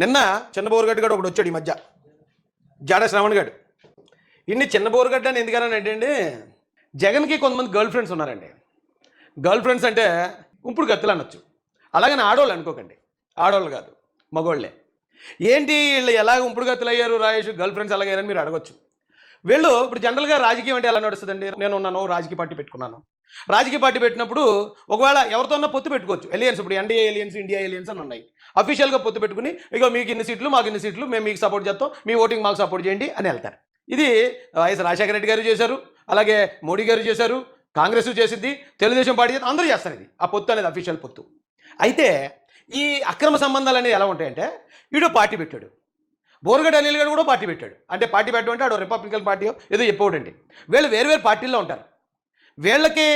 నిన్న చిన్న బోరుగడ్డ గడు ఒకడు వచ్చాడు ఈ మధ్య, జాడ శ్రవణ్ గడు. ఇన్ని చిన్న బోరుగడ్డ అని ఎందుకనంటే అండి, జగన్కి కొంతమంది గర్ల్ ఫ్రెండ్స్ ఉన్నారండి. గర్ల్ ఫ్రెండ్స్ అంటే ఇప్పుడు గత్తులు అనొచ్చు, అలాగని ఆడవాళ్ళు అనుకోకండి, ఆడవాళ్ళు కాదు మగోళ్ళే. ఏంటి వీళ్ళు ఎలా ఉంపుడు గత్తులు అయ్యారు రాయేష్, గర్ల్ ఫ్రెండ్స్ ఎలాగయ్యారని మీరు అడగొచ్చు. వీళ్ళు ఇప్పుడు జనరల్గా రాజకీయం అంటే ఎలా నడుస్తుందండి, నేను ఉన్నాను రాజకీయ పార్టీ పెట్టుకున్నాను, రాజకీయ పార్టీ పెట్టినప్పుడు ఒకవేళ ఎవరితోన్నా పొత్తు పెట్టుకోవచ్చు. ఎలియన్స్, ఇప్పుడు ఎన్డీఏ ఎలియన్స్, ఇండియా ఎలియన్స్ అని ఉన్నాయి. అఫీషియల్గా పొత్తు పెట్టుకుని ఇగో మీకు ఇన్ని సీట్లు మాకు ఇన్ని సీట్లు, మేము మీకు సపోర్ట్ చేస్తాం, మీ ఓటింగ్ మాకు సపోర్ట్ చేయండి అని వెళ్తారు. ఇది వైఎస్ రాజశేఖర రెడ్డి గారు చేశారు, అలాగే మోడీ గారు చేశారు, కాంగ్రెస్ చేసింది, తెలుగుదేశం పార్టీ చేసి అందరూ చేస్తారు. ఇది ఆ పొత్తు అనేది అఫీషియల్ పొత్తు. అయితే ఈ అక్రమ సంబంధాలు అనేవి ఎలా ఉంటాయంటే, వీడు పార్టీ పెట్టాడు, బోరుగడ్డ అనిల్ గారు కూడా పార్టీ పెట్టాడు. అంటే పార్టీ పెట్టడం అంటే ఆడు రిపబ్లికన్ పార్టీ ఏదో చెప్పవడండి. వీళ్ళు వేరు వేరు పార్టీల్లో ఉంటారు. వీళ్ళకి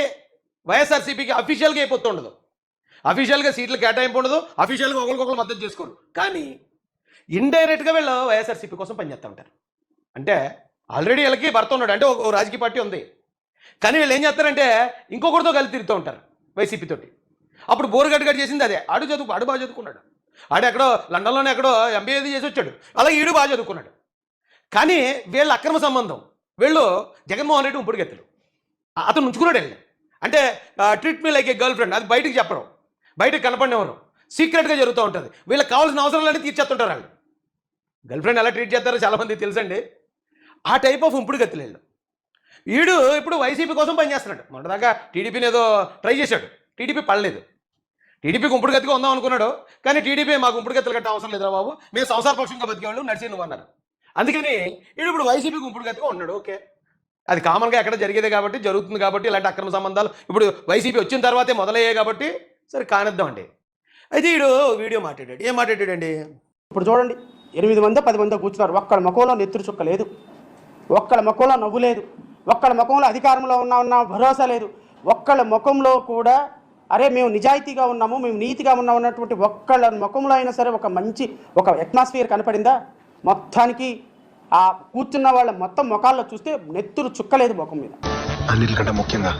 వైఎస్ఆర్సీపీకి అఫీషియల్గా ఏ పొత్తు ఉండదు, అఫీషియల్గా సీట్లు కేటాయింపు ఉండదు, అఫీషియల్గా ఒకరికొకరు మద్దతు చేసుకోరు. కానీ ఇండైరెక్ట్గా వీళ్ళు వైఎస్ఆర్సీపీ కోసం పనిచేస్తూ ఉంటారు. అంటే ఆల్రెడీ వీళ్ళకి భర్త ఉన్నాడు, అంటే ఒక రాజకీయ పార్టీ ఉంది, కానీ వీళ్ళు ఏం చేస్తారంటే ఇంకొకరితో కలిసి తిరుగుతూ ఉంటారు వైసీపీతోటి. అప్పుడు బోరుగడ్డ గారు చేసింది అదే. ఆడు బాగా చదువుకున్నాడు, ఆడు ఎక్కడో లండన్లోనే ఎక్కడో ఎంబీఏ చేసి వచ్చాడు, అలాగే ఈడు బాగా చదువుకున్నాడు. కానీ వీళ్ళ అక్రమ సంబంధం, వీళ్ళు జగన్మోహన్ రెడ్డి ఉంపుడు గెత్తలు అతను ఉంచుకున్నాడు వెళ్ళి. అంటే ట్రీట్ మీ లైక్ ఏ గర్ల్ ఫ్రెండ్, అది బయటకు చెప్పడం, బయటకు కనపడినవారు, సీక్రెట్గా జరుగుతూ ఉంటుంది. వీళ్ళకి కావాల్సిన అవసరాలన్నీ తీర్చేస్తుంటారు. వాళ్ళు గర్ల్ ఫ్రెండ్ ఎలా ట్రీట్ చేస్తారో చాలామంది తెలుసండి. ఆ టైప్ ఆఫ్ ఉంపుడు గెత్తలు వీళ్ళు. వీడు ఇప్పుడు వైసీపీ కోసం పనిచేస్తున్నాడు. మొన్నదాకా టీడీపీని ఏదో ట్రై చేశాడు, టీడీపీ పడలేదు. టీడీపీకి ఉంపుడు గతిగా ఉందాం అనుకున్నాడు, కానీ టీడీపీ మాకు ఉంపుడు గతులు కట్ట అవసరం లేదురా బాబు, మేము సంసార పక్షంగా బతికేవాళ్ళు నడిచి నువ్వు అన్నారు. అందుకని వీడు ఇప్పుడు వైసీపీకి ఉంపుడు గతిగా ఉన్నాడు. ఓకే, అది కామన్గా ఎక్కడ జరిగేదే కాబట్టి, జరుగుతుంది కాబట్టి, ఇలాంటి అక్రమ సంబంధాలు ఇప్పుడు వైసీపీ వచ్చిన తర్వాతే మొదలయ్యాయి కాబట్టి సరే కానిద్దామండి. అయితే వీడు వీడియో మాట్లాడాడు. ఏం మాట్లాడాడండి? ఇప్పుడు చూడండి, 8 మందో 10 మందో కూర్చున్నారు, ఒక్కళ్ళ ముఖంలో నెత్తురు చుక్క లేదు, ఒక్కళ్ళ ముఖంలో నవ్వు లేదు, ఒక్కళ్ళ ముఖంలో అధికారంలో ఉన్న భరోసా లేదు, ఒక్కళ్ళ ముఖంలో కూడా అరే మేము నిజాయితీగా ఉన్నాము, మేము నీతిగా ఉన్నాము అన్నటువంటి ఒక్కళ్ళ ముఖంలో అయినా సరే ఒక మంచి ఒక అట్మాస్ఫియర్ కనపడిందా? మొత్తానికి ఆ కూర్చున్న వాళ్ళ మొత్తం ముఖాల్లో చూస్తే నెత్తురు చుక్కలేదు ముఖం మీద. అన్నిటికంటే ముఖ్యంగా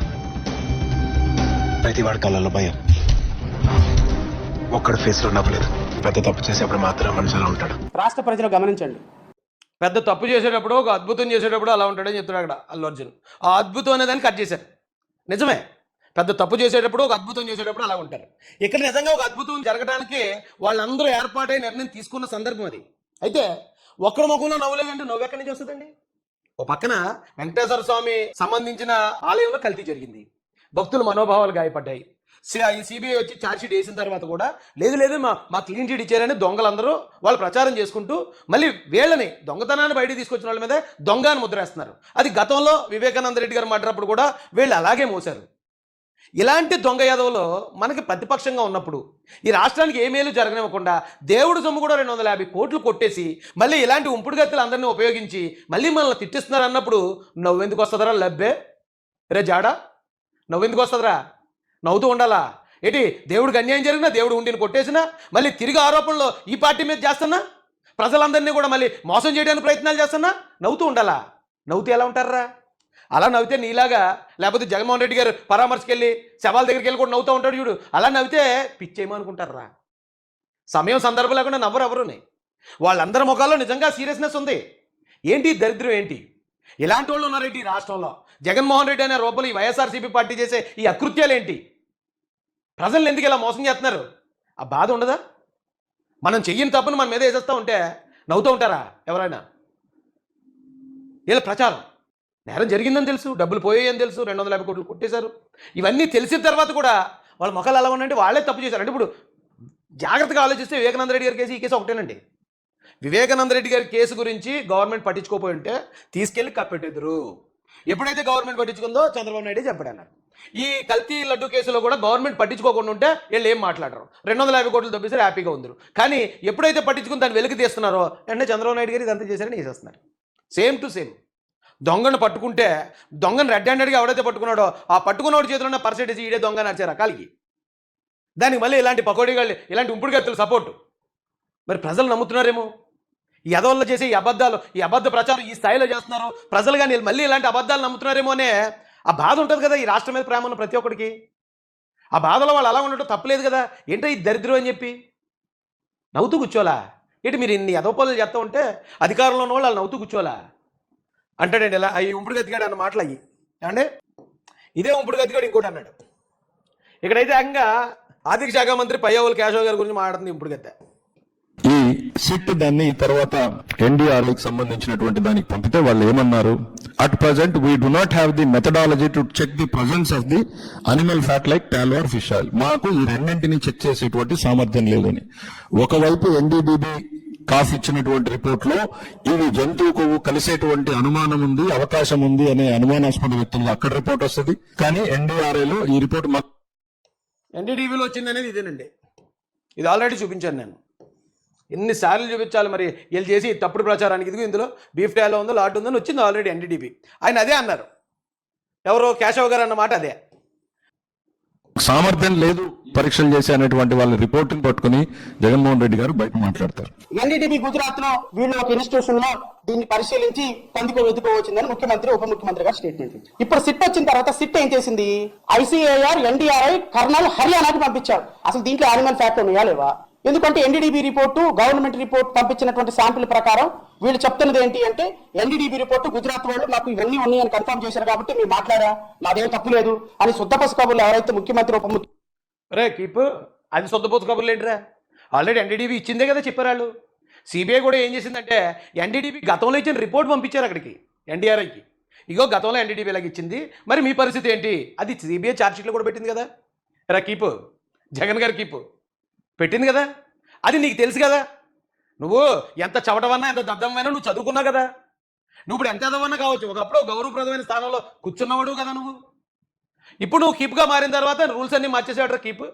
ప్రతి వాడి కళ్ళలో భయం, ఒక్కడి ఫేస్లో నవ్వలేదు. పెద్ద తప్పు చేసేప్పుడు మాత్రం మనిషిలో ఉంటాడు. రాష్ట్ర ప్రజలు గమనించండి, పెద్ద తప్పు చేసేటప్పుడు, ఒక అద్భుతం చేసేటప్పుడు అలా ఉంటాడని చెప్తాడు అక్కడ అల్లు అర్జున్. ఆ అద్భుతం అనేదాన్ని కట్ చేశారు. నిజమే, పెద్ద తప్పు చేసేటప్పుడు, ఒక అద్భుతం చేసేటప్పుడు అలా ఉంటారు. ఇక్కడ నిజంగా ఒక అద్భుతం జరగడానికి వాళ్ళందరూ ఏర్పాటై నిర్ణయం తీసుకున్న సందర్భం అది. అయితే ఒక్కడి ముఖంలో నవ్వులేదంటే నవ్వు ఎక్కడి నుంచి వస్తుందండి? ఓ పక్కన వెంకటేశ్వర స్వామి సంబంధించిన ఆలయంలో కల్తీ జరిగింది, భక్తుల మనోభావాలు గాయపడ్డాయి. ఈ సిబిఐ వచ్చి ఛార్జ్షీట్ వేసిన తర్వాత కూడా లేదు మా క్లీన్ చీట్ ఇచ్చారని దొంగలందరూ వాళ్ళు ప్రచారం చేసుకుంటూ మళ్ళీ వీళ్ళని దొంగతనాన్ని బయటికి తీసుకొచ్చిన వాళ్ళ మీద దొంగ అని ముద్రేస్తున్నారు. అది గతంలో వివేకానంద రెడ్డి గారు మాట్లాడినప్పుడు కూడా వీళ్ళు అలాగే మోసారు. ఇలాంటి దొంగ యాదవులో మనకి ప్రతిపక్షంగా ఉన్నప్పుడు ఈ రాష్ట్రానికి ఏ మేలు జరగనివ్వకుండా దేవుడు సొమ్ము కూడా 250 కోట్లు కొట్టేసి మళ్ళీ ఇలాంటి ఉంపుడు గత్తులు అందరినీ ఉపయోగించి మళ్ళీ మనల్ని తిట్టిస్తున్నారు అన్నప్పుడు నవ్వెందుకు వస్తుందరా లబ్బే రే జాడా, నవ్వెందుకు వస్తుందిరా? నవ్వుతూ ఉండాలా ఏంటి? దేవుడికి అన్యాయం జరిగినా, దేవుడు ఉండిని కొట్టేసినా మళ్ళీ తిరిగి ఆరోపణలు ఈ పార్టీ మీద చేస్తున్నా, ప్రజలందరినీ కూడా మళ్ళీ మోసం చేయడానికి ప్రయత్నాలు చేస్తున్నా నవ్వుతూ ఉండాలా? నవ్వుతూ ఎలా ఉంటారా? అలా నవ్వితే నీలాగా, లేకపోతే జగన్మోహన్ రెడ్డి గారు పరామర్శకి వెళ్ళి శవాల దగ్గరికి వెళ్ళి కూడా నవ్వుతూ ఉంటాడు చూడు, అలా నవ్వితే పిచ్చేయమనుకుంటారా? సమయం సందర్భం లేకుండా నవ్వరు ఎవరుని. వాళ్ళందరి ముఖాల్లో నిజంగా సీరియస్నెస్ ఉంది. ఏంటి దరిద్రం ఏంటి? ఇలాంటి వాళ్ళు ఉన్నారేంటి ఈ రాష్ట్రంలో? జగన్మోహన్ రెడ్డి అనే రూపంలో ఈ వైఎస్ఆర్సీపీ పార్టీ చేసే ఈ అకృత్యాలు ఏంటి? ప్రజలను ఎందుకు ఇలా మోసం చేస్తున్నారు? ఆ బాధ ఉండదా? మనం చెయ్యని తప్పును మన మీద వేసేస్తూ ఉంటే నవ్వుతూ ఉంటారా ఎవరైనా? వీళ్ళ ప్రచారం నేరం జరిగిందని తెలుసు, డబ్బులు పోయాయని తెలుసు, 250 కోట్లు కొట్టేశారు. ఇవన్నీ తెలిసిన తర్వాత కూడా వాళ్ళ ముఖాలు ఎలా ఉన్నాయంటే వాళ్ళే తప్పు చేశారు. అంటే ఇప్పుడు జాగ్రత్తగా ఆలోచిస్తే వివేకానంద రెడ్డి గారి కేసు ఈ కేసు ఒకటేనండి. వివేకానంద రెడ్డి గారి కేసు గురించి గవర్నమెంట్ పట్టించుకోపోయి ఉంటే తీసుకెళ్ళి కప్పెట్టేద్దరు. ఎప్పుడైతే గవర్నమెంట్ పట్టించుకుందో చంద్రబాబు నాయుడు చెప్పాడన్నారు. ఈ కల్తీ లడ్డు కేసులో కూడా గవర్నమెంట్ పట్టించుకోకుండా ఉంటే వీళ్ళు ఏం మాట్లాడరు, 250 కోట్లు దొబ్బేసారు, హ్యాపీగా ఉందరు. కానీ ఎప్పుడైతే పట్టించుకుని దాన్ని వెలికి తీస్తున్నారో వెంటనే చంద్రబాబు నాయుడు గారు ఇదంతా చేశారని వేసేస్తున్నారు. Same to same. దొంగను పట్టుకుంటే దొంగను రెడ్ హ్యాండెడ్గా ఎవడైతే పట్టుకున్నాడో ఆ పట్టుకున్నవాడి చేతిలో ఉన్న పర్సెంటేజ్ ఈడే దొంగ నడిచే రకాలకి, దానికి మళ్ళీ ఇలాంటి పకోడీగాళ్ళు, ఇలాంటి ఉంపుడు గత్తులు సపోర్టు. మరి ప్రజలు నమ్ముతున్నారేమో ఈ ఎదవల్లో చేసే ఈ అబద్ధాలు, ఈ అబద్ధ ప్రచారం ఈ స్థాయిలో చేస్తున్నారు. ప్రజలు కానీ మళ్ళీ ఇలాంటి అబద్ధాలు నమ్ముతున్నారేమో అనే ఆ బాధ ఉంటుంది కదా ఈ రాష్ట్రం మీద ప్రేమ ఉన్న ప్రతి ఒక్కడికి. ఆ బాధలో వాళ్ళు అలా ఉండటం తప్పలేదు కదా. ఏంటో ఈ దరిద్రం అని చెప్పి నవ్వుతూ కూర్చోలా? ఏంటి మీరు ఇన్ని ఎదవపనులు చేస్తూ ఉంటే అధికారంలో ఉన్న వాళ్ళు నవ్వుతూ కూర్చోవాలా అంటాడండి ఇలా అవి ఉంపుడు గతిగాడు అన్న మాటలు అయ్యి అంటే ఇదే ఉంపుడు గతిగాడు ఇంకోటి అన్నాడు. ఇక్కడైతే ఏకంగా ఆర్థిక శాఖ మంత్రి పయ్యవులు కేశవ్ గారి గురించి మాట్లాడుతుంది ఇంపుడు గత్తె. ఈ సిట్ దాన్ని తర్వాత ఎన్డీఆర్ఐకి సంబంధించినటువంటి దానికి పంపితే వాళ్ళు ఏమన్నారు, at present we do not have the methodology to check the presence of the animal fat like tallow or fish oil. మాకు ఈ రెండింటిని చెక్ చేసేటువంటి సామర్థ్యం లేదని. ఒకవైపు ఎన్డీడీబీ కాఫ్ ఇచ్చినటువంటి రిపోర్ట్ లో ఇవి జంతువు కొవ్వు కలిసేటువంటి అనుమానం ఉంది, అవకాశం ఉంది అనే అనుమానాస్పద వ్యక్తులు అక్కడ రిపోర్ట్ వస్తుంది. కానీ ఎన్డీఆర్ఐలో ఈ రిపోర్ట్ ఎన్డీటీవీలో వచ్చింది అనేది ఇదేనండి. ఇది ఆల్రెడీ చూపించాను నేను. ఎన్నిసార్లు చూపించాలి మరి వీళ్ళు చేసి తప్పుడు ప్రచారానికి. ఇదిగో ఇందులో బీఫ్ టాలో ఉందో లాట్ ఉందని వచ్చింది ఆల్రెడీ ఎన్డీటీవీ. ఆయన అదే అన్నారు, ఎవరో కేశవ్ గారు అన్నమాట అదే. సామర్థ్యం లేదు పరీక్షలు చేసే అనేటువంటి వాళ్ళ రిపోర్ట్ని పట్టుకుని జగన్మోహన్ రెడ్డి గారు బయట మాట్లాడతారు. ఎన్డీటీవీ గుజరాత్ లో వీళ్ళు ఒక ఇన్స్టిట్యూషన్ లో దీన్ని పరిశీలించి వెతుకోవచ్చిందని ముఖ్యమంత్రి ఉప ముఖ్యమంత్రి గారు స్టేట్మెంట్. ఇప్పుడు సిట్ వచ్చిన తర్వాత సిట్ ఏం చేసింది, ఐసీఏఆర్ ఎన్డీఆర్ఐ కర్నల్ హర్యానాకి పంపించారు. అసలు దీంట్లో యానిమల్ ఫ్యాక్ట్ ఉన్నాయా లేవా? ఎందుకంటే ఎన్డీడీబీ రిపోర్టు గవర్నమెంట్ రిపోర్ట్ పంపించినటువంటి శాంపిల్ ప్రకారం వీళ్ళు చెప్తున్నది ఏంటి అంటే ఎన్డీడీబీ రిపోర్టు గుజరాత్ వాళ్ళు మాకు ఇవన్నీ ఉన్నాయని కన్ఫర్మ్ చేశారు కాబట్టి మీరు మాట్లాడా, మాదేం తప్పు లేదు అని శుద్ధపసు కబుర్లు ఎవరైతే ముఖ్యమంత్రి ఉప ముఖ్యమంత్రి రే కీప్ అది శుద్ధపోతు కబుర్లు ఏంటిరా, ఆల్రెడీ ఎన్డీడీబీ ఇచ్చిందే కదా చెప్పారు వాళ్ళు. సిబిఐ కూడా ఏం చేసిందంటే ఎన్డీడీబీ గతంలో ఇచ్చిన రిపోర్ట్ పంపించారు అక్కడికి ఎన్డీఆర్ఐకి. ఇగో గతంలో ఎన్డీడీబీ ఇలాగ ఇచ్చింది, మరి మీ పరిస్థితి ఏంటి, అది సిబిఐ ఛార్జ్షీట్లో కూడా పెట్టింది కదా. రా కీపు, జగన్ గారు కీపు పెట్టింది కదా, అది నీకు తెలుసు కదా. నువ్వు ఎంత చవటవన్నా ఎంత దద్దమైనా నువ్వు చదువుకున్నావు కదా. నువ్వు ఇప్పుడు ఎంత ఎదవన్నా కావచ్చు, ఒకప్పుడు గౌరవప్రదమైన స్థానంలో కూర్చున్నవాడు కదా నువ్వు. ఇప్పుడు నువ్వు కీప్గా మారిన తర్వాత రూల్స్ అన్ని మార్చేసాడు కీప్.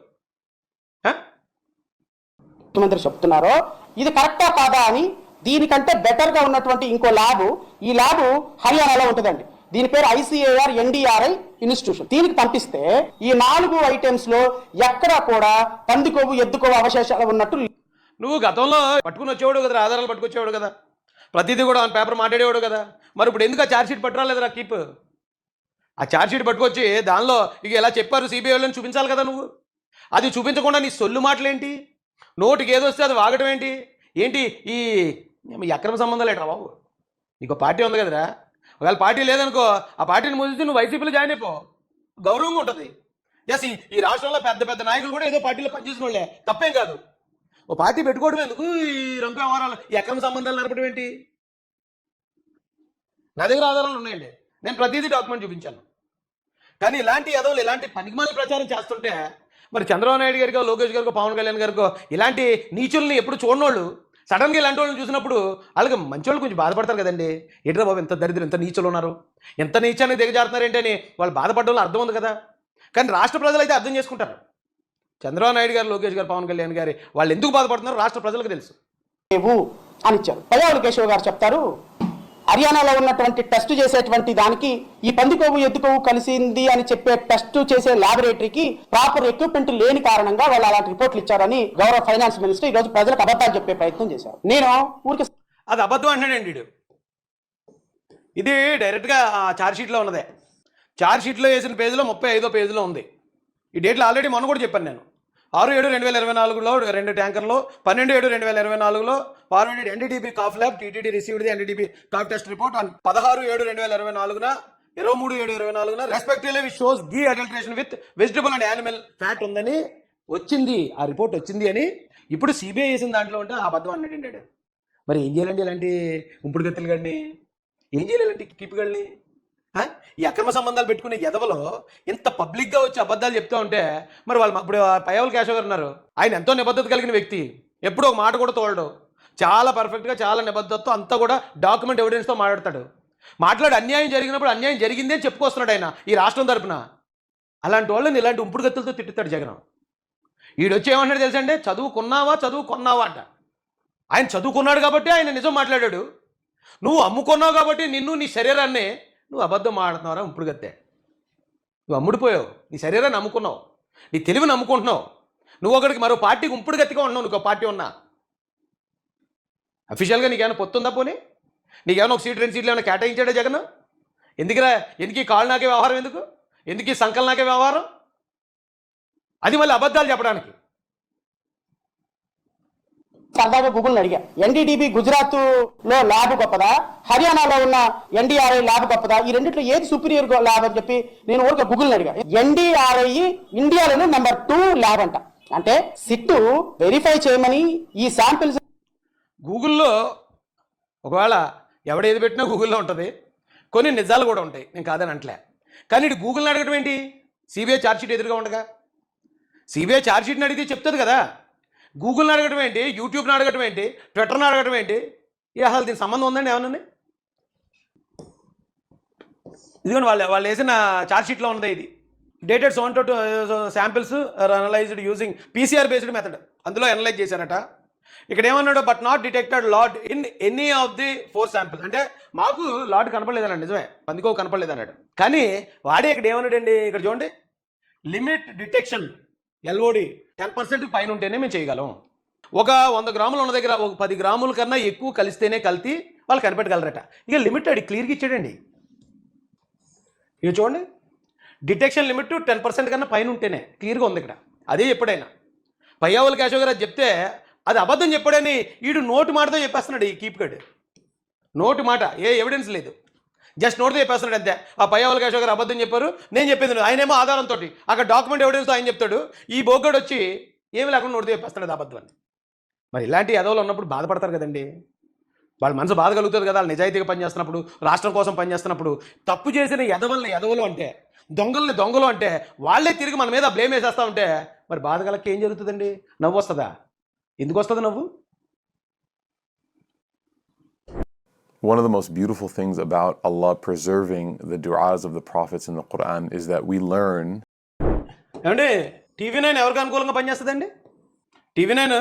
ముఖ్యమంత్రి చెప్తున్నారో ఇది కరెక్టా కాదా అని దీనికంటే బెటర్ గా ఉన్నటువంటి ఇంకో ల్యాబ్, ఈ ల్యాబ్ హర్యానాలో ఉంటుందండి. దీని పేరు ఐసీఏఆర్ ఎన్డీఆర్ఐ ఇన్స్టిట్యూషన్. దీనికి పంపిస్తే ఈ 4 ఐటమ్స్ లో ఎక్కడా కూడా పంది కొవ్వు ఎద్దు కొవ్వు అవశేషాలు ఉన్నట్టు. నువ్వు గతంలో పట్టుకుని వచ్చేవాడు కదా, ఆధారాలు పట్టుకొచ్చేవాడు కదా, ప్రతిదీ కూడా ఆన్ పేపర్ మాట్లాడేవాడు కదా. మరి ఇప్పుడు ఎందుకు ఆ ఛార్జ్షీట్ పట్టురాలేదురా కీప్? ఆ ఛార్జ్షీట్ పట్టుకొచ్చి దానిలో ఇక ఎలా చెప్పారు సిబిఐ వాళ్ళని చూపించాలి కదా నువ్వు. అది చూపించకుండా నీ సొల్లు మాటలేంటి, నోటికి ఏదో వస్తే అది వాగటం ఏంటి ఏంటి ఈ అక్రమ సంబంధాలు ఏంట్రా బాబు. నీకు పార్టీ ఉంది కదరా, ఒకవేళ పార్టీ లేదనుకో ఆ పార్టీని ముగిస్తే నువ్వు వైసీపీలో జాయిన్ అయిపో, గౌరవంగా ఉంటుంది. ఎస్ ఈ రాష్ట్రంలో పెద్ద పెద్ద నాయకులు కూడా ఏదో పార్టీలో పనిచేసిన వాళ్ళే, తప్పేం కాదు. ఓ పార్టీ పెట్టుకోవడం ఎందుకు, ఈ రంగు వ్యవహారాలు ఈ అక్రమ సంబంధాలు నడపడం ఏంటి? నా దగ్గర ఆధారాలు ఉన్నాయండి, నేను ప్రతిదీ డాక్యుమెంట్ చూపించాను. కానీ ఇలాంటి ఎదవలు ఇలాంటి పనికిమాల ప్రచారం చేస్తుంటే మరి చంద్రబాబు నాయుడు గారికో లోకేష్ గారికో పవన్ కళ్యాణ్ గారికో ఇలాంటి నీచుల్ని ఎప్పుడు చూడనోళ్ళు సడన్గా ఇలాంటి వాళ్ళని చూసినప్పుడు వాళ్ళకి మంచి వాళ్ళు కొంచెం బాధపడతారు కదండి. ఏంట్రా బాబు ఎంత దరిద్రం, ఎంత నీచులు ఉన్నారు, ఎంత నీచానికి దిగజారుతున్నారు ఏంటి అని వాళ్ళు బాధపడ్డ అర్థం ఉంది కదా. కానీ రాష్ట్ర ప్రజలు అయితే అర్థం చేసుకుంటారు. చంద్రబాబు నాయుడు గారు, లోకేష్ గారు, పవన్ కళ్యాణ్ గారి వాళ్ళు ఎందుకు బాధపడుతున్నారో రాష్ట్ర ప్రజలకు తెలుసు అని ఇచ్చారు. పయ్యావులు కేశవ్ గారు చెప్తారు, హర్యానాలో ఉన్నటువంటి టెస్ట్ చేసేటువంటి దానికి ఈ పంది కొవ్వు ఎద్దు కొవ్వు కలిసింది అని చెప్పే టెస్ట్ చేసే ల్యాబొరేటరీకి ప్రాపర్ ఎక్విప్మెంట్ లేని కారణంగా వాళ్ళు అలాంటి రిపోర్ట్లు ఇచ్చారని గౌరవ ఫైనాన్స్ మినిస్టర్ ఈ రోజు ప్రజలకు అబద్ధాలు చెప్పే ప్రయత్నం చేశారు. నేను ఊరికి అది అబద్ధం అంటాడండి వీడు. ఇది డైరెక్ట్గా ఛార్జ్షీట్లో ఉన్నదే. ఛార్జ్షీట్లో వేసిన పేజీలో 35వ పేజీలో ఉంది. ఈ డేట్లో ఆల్రెడీ మొన్న కూడా చెప్పాను నేను. 6/7/2024లో 2 ట్యాంకర్లో, 12/7/2024లో forwarded NDDB cough lab TTD received the NDDB cough test report on 16/7/2024న 23/7/2024న respectively which shows ghee adulteration with vegetable and animal fat ఉందని వచ్చింది, ఆ రిపోర్ట్ వచ్చింది అని ఇప్పుడు సిబిఐ వేసిన దాంట్లో ఉంటే ఆ అబద్ధం అన్నాడు. మరి ఏం చేయాలండి ఇలాంటి ఉంపుడు గత్తులు గడిని, ఏం చేయాలి ఇలాంటి కిప్పిగల్ని? ఈ అక్రమ సంబంధాలు పెట్టుకునే ఎదవలో ఇంత పబ్లిక్గా వచ్చి అబద్ధాలు చెప్తూ ఉంటే మరి వాళ్ళు ఇప్పుడు పయ్యావులు కేశవ్ గారు ఉన్నారు, ఆయన ఎంతో నిబద్ధత కలిగిన వ్యక్తి, ఎప్పుడూ ఒక మాట కూడా తోలడు, చాలా పర్ఫెక్ట్గా చాలా నిబద్ధతతో అంతా కూడా డాక్యుమెంట్ ఎవిడెన్స్తో మాట్లాడతాడు. మాట్లాడి అన్యాయం జరిగినప్పుడు అన్యాయం జరిగిందే చెప్పుకొస్తున్నాడు ఆయన ఈ రాష్ట్రం తరపున. అలాంటి వాళ్ళని ఇలాంటి ఉంపుడు గత్తులతో తిట్టుతాడు జగన్. ఈడొచ్చి ఏమంటాడు తెలుసంటే, చదువుకున్నావా అంట. ఆయన చదువుకున్నాడు కాబట్టి ఆయన నిజం మాట్లాడాడు. నువ్వు అమ్ముకున్నావు కాబట్టి నీ శరీరాన్ని నువ్వు అబద్ధం మాట్లాడుతున్నావురా ఉంపుడు గత్తే. నువ్వు అమ్ముడిపోయావు, నీ శరీరాన్ని అమ్ముకున్నావు, నీ తెలివిని అమ్ముకుంటున్నావు. నువ్వు ఒకడికి మరో పార్టీకి ఉంపుడు గత్తిగా ఉన్నావు. నీకు పార్టీ ఉన్నా అఫీషియల్గా నీకేమైనా పొత్తుందా? పోనీ నీకేమైనా ఒక సీట్ 2 సీట్లు ఏమైనా కేటాయించాడా జగన్? ఎందుకు ఈ కాళ్ళు నాకే వ్యవహారం, ఎందుకు ఈ సంకల్ నాకే వ్యవహారం? అది మళ్ళీ అబద్ధాలు చెప్పడానికి. సరదాగా గూగుల్ని అడిగా, ఎన్డీడీబీ గుజరాత్లో ల్యాబ్ గొప్పదా, హర్యానాలో ఉన్న ఎన్డీఆర్ఐ ల్యాబ్ గొప్పదా, ఈ రెండిట్లో ఏది సుపీరియర్ ల్యాబ్ అని చెప్పి నేను ఊరికే గూగుల్ని అడిగా. ఎన్డీఆర్ఐ ఇండియాలోనే నెంబర్ 2 ల్యాబ్ అంట. అంటే సిట్ వెరిఫై చేయమని ఈ శాంపిల్స్ గూగుల్లో ఒకవేళ ఎవడేది పెట్టినా గూగుల్లో ఉంటుంది, కొన్ని నిజాలు కూడా ఉంటాయి, నేను కాదని అంటలే. కానీ ఇటు గూగుల్ని అడగడం ఏంటి? సిబిఐ ఛార్జ్షీట్ ఎదురుగా ఉండగా సిబిఐ ఛార్జ్షీట్ని అడిగితే చెప్తుంది కదా. గూగుల్ని అడగడం ఏంటి, యూట్యూబ్ని అడగడం ఏంటి, ట్విట్టర్ని అడగడం ఏంటి? అసలు దీనికి సంబంధం ఉందండి ఏమన్నా? ఇదిగోండి వాళ్ళు వేసిన ఛార్జ్షీట్లో ఉన్నది ఇది. Dated 72 samples are analysed using PCR based method. అందులో అనలైజ్ చేశారట. ఇక్కడ ఏమన్నాడు, but not detected lot in any of the 4 samples. అంటే మాకు లాట్ కనపడలేదన్నాడు, నిజమే, పందికో కనపడలేదన్నాడు. కానీ వాడే ఇక్కడ ఏమన్నాడండి, ఇక్కడ చూడండి, లిమిట్ డిటెక్షన్ LOD 10% పైన ఉంటేనే మేము చేయగలం. ఒక 100 గ్రాములు ఉన్న దగ్గర ఒక 10 గ్రాముల కన్నా ఎక్కువ కలిస్తేనే కల్తీ వాళ్ళు కనిపెట్టగలరట. ఇక లిమిట్ అడి క్లియర్గా ఇచ్చాడండి. ఇక చూడండి, డిటెక్షన్ లిమిట్ 10% కన్నా పైన ఉంటేనే క్లియర్గా ఉంది ఇక్కడ. అదే ఎప్పుడైనా పయ్యావుల కేశవ్ గారు అది చెప్తే అది అబద్ధం చెప్పాడని వీడు నోటు మాటతో చెప్పేస్తున్నాడు. ఈ కీప్ గడ్ నోటు మాట, ఏ ఎవిడెన్స్ లేదు, జస్ట్ నోట్తో చెప్పేస్తున్నాడు అంతే. ఆ పయ్యావుల కేశవ్ గారు అబద్ధం చెప్పారు, నేను చెప్పింది ఆయనేమో ఆధారంతో అక్కడ డాక్యుమెంట్ ఎవిడెన్స్తో ఆయన చెప్తాడు. ఈ బోగ్గడు వచ్చి ఏమి లేకుండా నోటితో చెప్పేస్తున్నాడు అబద్ధం అని. మరి ఇలాంటి ఎదవలు ఉన్నప్పుడు బాధపడతారు కదండి, వాళ్ళ మనసు బాధ కలుగుతుంది కదా. వాళ్ళు నిజాయితీగా పనిచేస్తున్నప్పుడు, రాష్ట్రం కోసం పనిచేస్తున్నప్పుడు తప్పు చేసిన ఎదవలు అంటే, దొంగల్ని దొంగలు అంటే వాళ్ళే తిరిగి మన మీద బ్లేమ్ వేసేస్తూ ఉంటే మరి బాధ కలకి ఏం జరుగుతుందండి? నవ్వు వస్తుందా? ఎందుకు వస్తుంది నవ్వు? One of the most beautiful things about Allah preserving the du'as of the prophets in the Quran is that we learn. ఏమండి, TV9 ఎవరికి అనుకూలంగా పనిచేస్తుందండి? TV9